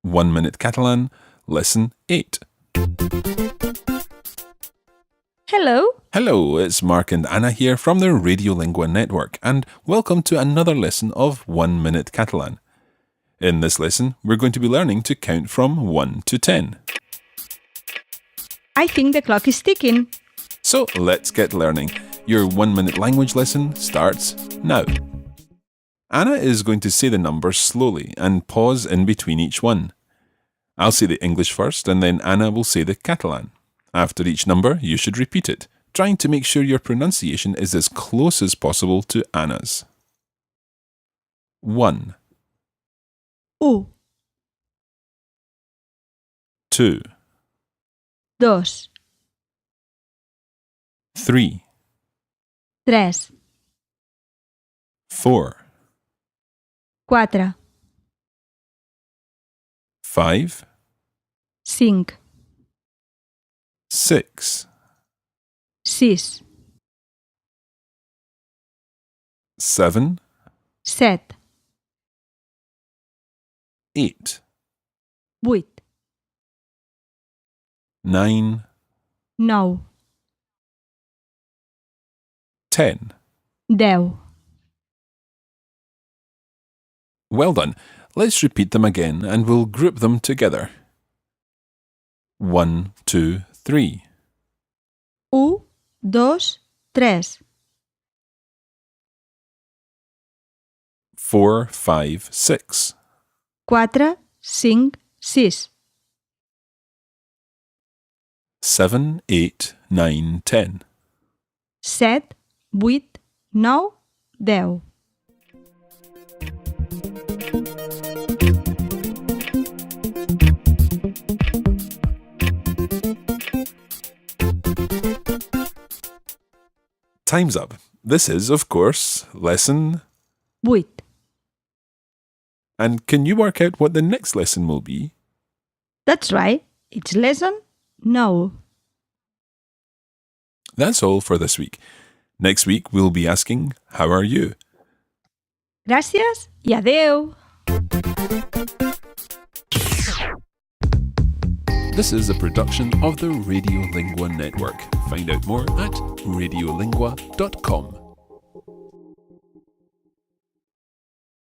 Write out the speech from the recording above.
1 Minute Catalan Lesson 8. Hello. Hello, it's Mark and Anna here from the Radiolingua Network, and welcome to another lesson of 1 Minute Catalan. In this lesson, we're going to be learning to count from 1 to 10. I think the clock is ticking. So let's get learning. Your 1 minute language lesson starts now. Anna is going to say the numbers slowly and pause in between each one. I'll say the English first and then Anna will say the Catalan. After each number, you should repeat it, trying to make sure your pronunciation is as close as possible to Anna's. 1, 1, 2, 2, 3, 3, 4, 4, 5, 5, 6, 6, 7, 7, 8, 8, 9, 9, 10. 10. Well done. Let's repeat them again and we'll group them together. 1, 2, 3. 1, 2, 3. 4, 5, 6. 4, 5, 6. 7, 8, 9, 10. 7, 8, 9, 10. Time's up. This is, of course, lesson. 8. And can you work out what the next lesson will be? That's right. It's lesson 9. That's all for this week. Next week, we'll be asking, how are you? Gràcies i adeu. This is a production of the Radiolingua Network. Find out more at radiolingua.com.